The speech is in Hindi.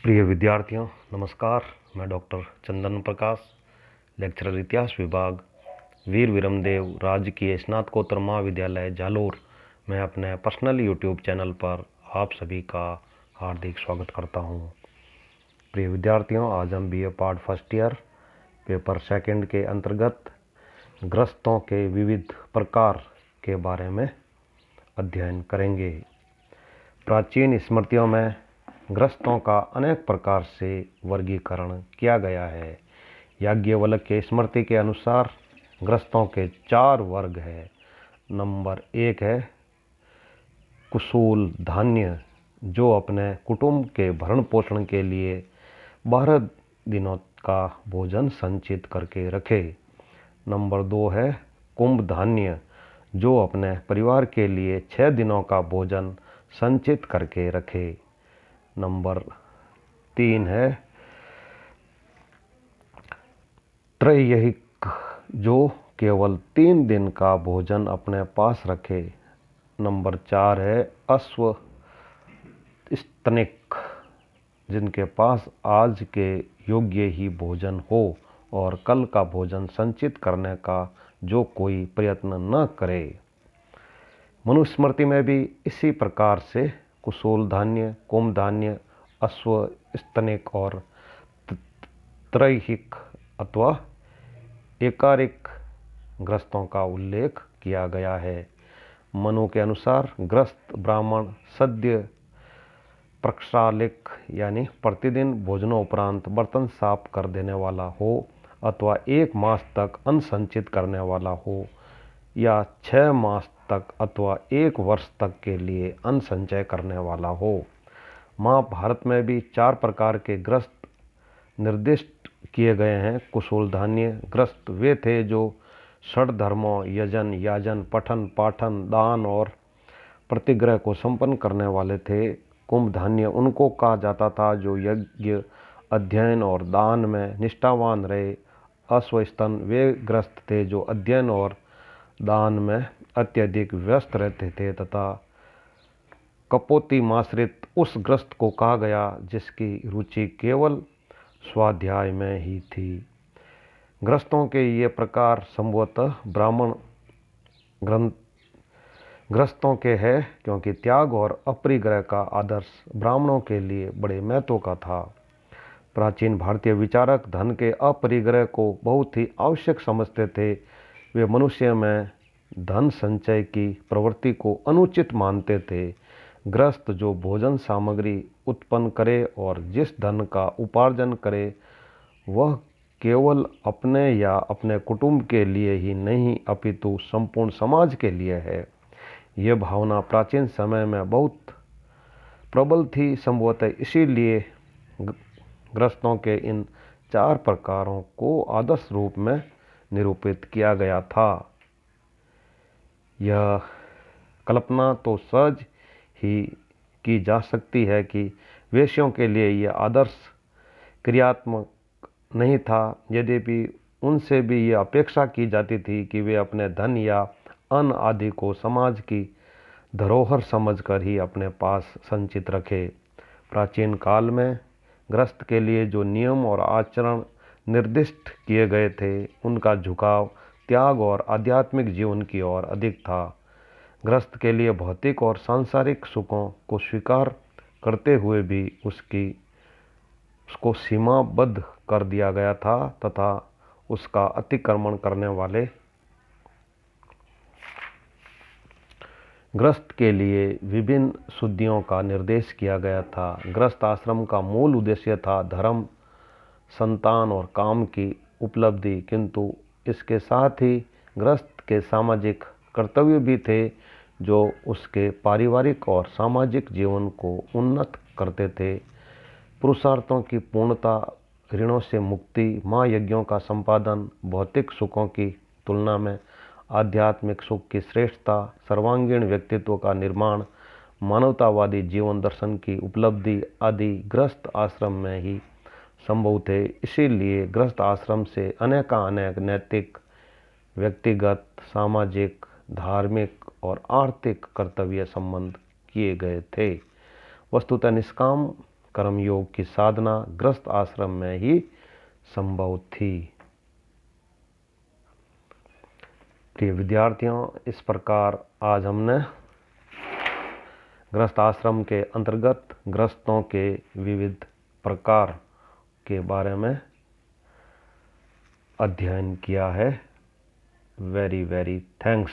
प्रिय विद्यार्थियों, नमस्कार। मैं डॉक्टर चंदन प्रकाश, लेक्चरर इतिहास विभाग, वीर विरमदेव राजकीय स्नातकोत्तर महाविद्यालय जालोर में अपने पर्सनल यूट्यूब चैनल पर आप सभी का हार्दिक स्वागत करता हूं। प्रिय विद्यार्थियों, आज हम BA part first year paper second के अंतर्गत ग्रस्तों के विविध प्रकार के बारे में अध्ययन करेंगे। प्राचीन स्मृतियों में ग्रस्तों का अनेक प्रकार से वर्गीकरण किया गया है। याज्ञवल्क्य के स्मृति के अनुसार ग्रस्तों के 4 वर्ग हैं। नंबर 1 है कुशूल धान्य, जो अपने कुटुंब के भरण पोषण के लिए 12 दिनों का भोजन संचित करके रखे। नंबर 2 है कुंभ धान्य, जो अपने परिवार के लिए 6 दिनों का भोजन संचित करके रखे। नंबर 3 है त्रैहिक, जो केवल 3 दिन का भोजन अपने पास रखे। नंबर 4 है अश्व स्तनिक, जिनके पास आज के योग्य ही भोजन हो और कल का भोजन संचित करने का जो कोई प्रयत्न न करे। मनुस्मृति में भी इसी प्रकार से कुशूल धान्य, कुंभ धान्य, अश्व स्तनिक और त्रैहिक अथवा एकारिक ग्रस्तों का उल्लेख किया गया है। मनु के अनुसार ग्रस्त ब्राह्मण सद्य प्रक्षालिक यानी प्रतिदिन भोजनोपरांत बर्तन साफ कर देने वाला हो, अथवा 1 मास तक अन्न संचित करने वाला हो, या 6 मास तक अथवा 1 वर्ष तक के लिए अन्न संचय करने वाला हो। महाभारत में भी 4 प्रकार के ग्रस्त निर्दिष्ट किए गए हैं। कुशूल धान्य ग्रस्त वे थे जो षड्धर्मों यजन, याजन, पठन, पाठन, दान और प्रतिग्रह को संपन्न करने वाले थे। कुंभ धान्य उनको कहा जाता था जो यज्ञ, अध्ययन और दान में निष्ठावान रहे। अश्वस्तन वे ग्रस्त थे जो अध्ययन और दान में अत्यधिक व्यस्त रहते थे, तथा कपोती माश्रित उस ग्रस्त को कहा गया जिसकी रुचि केवल स्वाध्याय में ही थी। ग्रस्तों के ये प्रकार संभवतः ब्राह्मण ग्रस्तों के हैं, क्योंकि त्याग और अपरिग्रह का आदर्श ब्राह्मणों के लिए बड़े महत्व का था। प्राचीन भारतीय विचारक धन के अपरिग्रह को बहुत ही आवश्यक समझते थे। वे मनुष्य में धन संचय की प्रवृत्ति को अनुचित मानते थे। ग्रस्त जो भोजन सामग्री उत्पन्न करे और जिस धन का उपार्जन करे, वह केवल अपने या अपने कुटुंब के लिए ही नहीं अपितु संपूर्ण समाज के लिए है। यह भावना प्राचीन समय में बहुत प्रबल थी। संभवतः इसीलिए ग्रस्तों के इन 4 प्रकारों को आदर्श रूप में निरूपित किया गया था। यह कल्पना तो सहज ही की जा सकती है कि वेश्यों के लिए यह आदर्श क्रियात्मक नहीं था, यद्यपि उनसे भी यह अपेक्षा की जाती थी कि वे अपने धन या अन्न आदि को समाज की धरोहर समझकर ही अपने पास संचित रखे। प्राचीन काल में ग्रस्त के लिए जो नियम और आचरण निर्दिष्ट किए गए थे, उनका झुकाव त्याग और आध्यात्मिक जीवन की ओर अधिक था। ग्रस्त के लिए भौतिक और सांसारिक सुखों को स्वीकार करते हुए भी उसको सीमाबद्ध कर दिया गया था, तथा उसका अतिक्रमण करने वाले ग्रस्त के लिए विभिन्न शुद्धियों का निर्देश किया गया था। ग्रस्त आश्रम का मूल उद्देश्य था धर्म, संतान और काम की उपलब्धि, किंतु इसके साथ ही ग्रस्त के सामाजिक कर्तव्य भी थे जो उसके पारिवारिक और सामाजिक जीवन को उन्नत करते थे। पुरुषार्थों की पूर्णता, ऋणों से मुक्ति, महायज्ञों का संपादन, भौतिक सुखों की तुलना में आध्यात्मिक सुख की श्रेष्ठता, सर्वांगीण व्यक्तित्व का निर्माण, मानवतावादी जीवन दर्शन की उपलब्धि आदि ग्रस्त आश्रम में ही संभव थे। इसीलिए ग्रस्त आश्रम से अनेक नैतिक, व्यक्तिगत, सामाजिक, धार्मिक और आर्थिक कर्तव्य संबंध किए गए थे। वस्तुतः निष्काम कर्मयोग की साधना गृहस्थ आश्रम में ही संभव थी। प्रिय विद्यार्थियों, इस प्रकार आज हमने गृहस्थ आश्रम के अंतर्गत गृहस्थों के विविध प्रकार के बारे में अध्ययन किया है। Very very thanks.